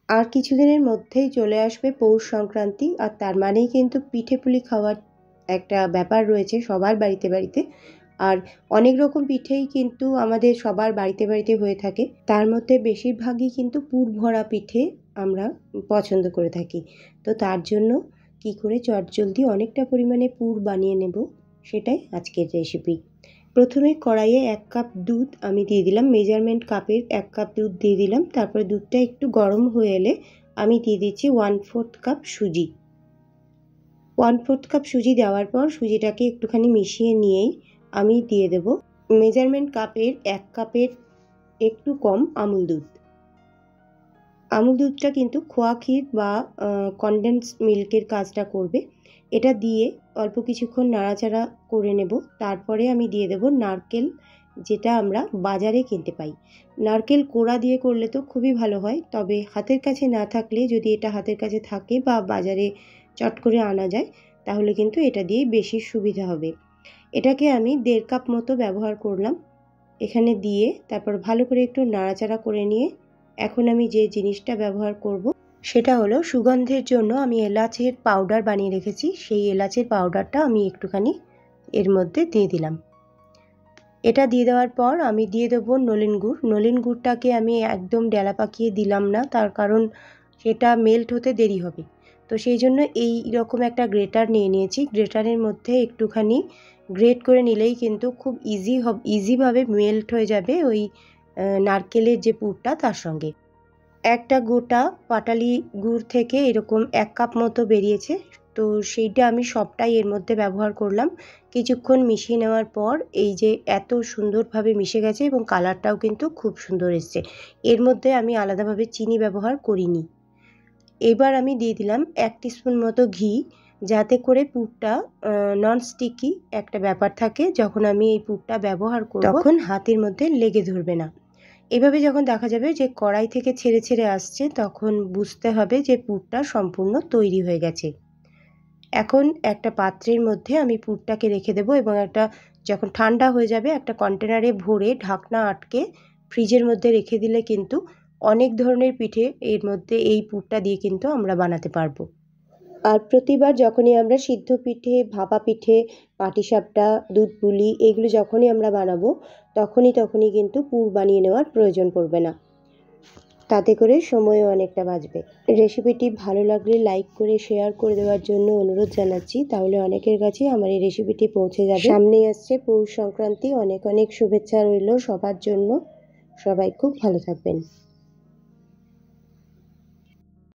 আর কিছুদিনের মধ্যেই চলে আসবে পৌষ সংক্রান্তি, আর তার মানেই কিন্তু পিঠে পুলি খাওয়ার একটা ব্যাপার রয়েছে সবার বাড়িতে বাড়িতে। আর অনেক রকম পিঠেই কিন্তু আমাদের সবার বাড়িতে বাড়িতে হয়ে থাকে, তার মধ্যে বেশিরভাগই কিন্তু পুর ভরা পিঠে আমরা পছন্দ করে থাকি। তো তার জন্য কি করে চটজলদি অনেকটা পরিমাণে পুর বানিয়ে নেব সেটাই আজকের রেসিপি। প্রথমে কড়াইয়ে 1 কাপ দুধ আমি দিয়ে দিলাম, মেজারমেন্ট কাপের 1 কাপ দুধ দিয়ে দিলাম। তারপরে দুধটা একটু গরম হয়ে এলে আমি দিয়ে দিচ্ছি 1/4 কাপ সুজি। 1/4 কাপ সুজি দেওয়ার পর সুজিটাকে একটুখানি মিশিয়ে নিয়েই আমি দিয়ে দেব মেজারমেন্ট কাপের 1 কাপের একটু কম আমুল দুধ। আমুল দুধটা কিন্তু খোয়া ক্ষীর বা কনডেন্স মিল্কের কাজটা করবে। এটা দিয়ে অল্প কিছুক্ষণ নাড়াচাড়া করে নেব। তারপরে আমি দিয়ে দেব নারকেল, যেটা আমরা বাজারে কিনতে পাই। নারকেল কোড়া দিয়ে করলে তো খুবই ভালো হয়, তবে হাতের কাছে না থাকলে যদি এটা হাতের কাছে থাকে বা বাজারে চট করে আনা যায় তাহলে কিন্তু এটা দিয়ে বেশি সুবিধা হবে। এটাকে আমি 1.5 কাপ মতো ব্যবহার করলাম এখানে দিয়ে, তারপর ভালো করে একটু নাড়াচাড়া করে নিয়ে এখন আমি যে জিনিসটা ব্যবহার করব সেটা হলো সুগন্ধের জন্য আমি এলাচের পাউডার বানিয়ে রেখেছি। সেই এলাচের পাউডারটা আমি একটুখানি এর মধ্যে দিয়ে দিলাম। এটা দিয়ে দেওয়ার পর আমি দিয়ে দেবো নলেন গুড়। নলেন গুড়টাকে আমি একদম ডেলা পাকিয়ে দিলাম না, তার কারণ সেটা মেল্ট হতে দেরি হবে। তো সেই জন্য এই রকম একটা গ্রেটার নিয়ে নিয়েছি। গ্রেটারের মধ্যে একটুখানি গ্রেট করে নিলেই কিন্তু খুব ইজিভাবে মেল্ট হয়ে যাবে ওই নারকেলের যে পুরটা তার সঙ্গে। একটা গোটা পাটালি গুড় থেকে এরকম 1 কাপ মতো বেরিয়েছে, তো সেইটা আমি সবটাই এর মধ্যে ব্যবহার করলাম। কিছুক্ষণ মিশিয়ে নেওয়ার পর এই যে এত সুন্দরভাবে মিশে গেছে এবং কালারটাও কিন্তু খুব সুন্দর এসছে। এর মধ্যে আমি আলাদাভাবে চিনি ব্যবহার করিনি। এবার আমি দিয়ে দিলাম 1 টিস্পুন মতো ঘি, যাতে করে পুরটা নন স্টিকি একটা ব্যাপার থাকে। যখন আমি এই পুরটা ব্যবহার করব তখন হাতের মধ্যে লেগে ধরবে না। এভাবে যখন দেখা যাবে যে কড়াই থেকে ছেড়ে ছেড়ে আসছে তখন বুঝতে হবে যে পুরটা সম্পূর্ণ তৈরি হয়ে গেছে। এখন একটা পাত্রের মধ্যে আমি পুরটাকে রেখে দেবো এবং যখন ঠান্ডা হয়ে যাবে একটা কন্টেনারে ভরে ঢাকনা আটকে ফ্রিজের মধ্যে রেখে দিলে কিন্তু অনেক ধরনের পিঠে এর মধ্যে এই পুরটা দিয়ে কিন্তু আমরা বানাতে পারবো। আর প্রতিবার যখনই আমরা সিদ্ধ পিঠে, ভাপা পিঠে, পাটিসাপটা, দুধ পুলি এগুলো যখনই আমরা বানাবো তখনই কিন্তু পুর বানিয়ে নেওয়ার প্রয়োজন পড়বে না, তাতে করে সময়ও অনেকটা বাঁচবে। রেসিপিটি ভালো লাগলে লাইক করে শেয়ার করে দেওয়ার জন্য অনুরোধ জানাচ্ছি, তাহলে অনেকের কাছে আমার এই রেসিপিটি পৌঁছে যাবে। সামনেই আসছে পৌষ সংক্রান্তি, অনেক অনেক শুভেচ্ছা রইল সবার জন্য। সবাই খুব ভালো থাকবেন।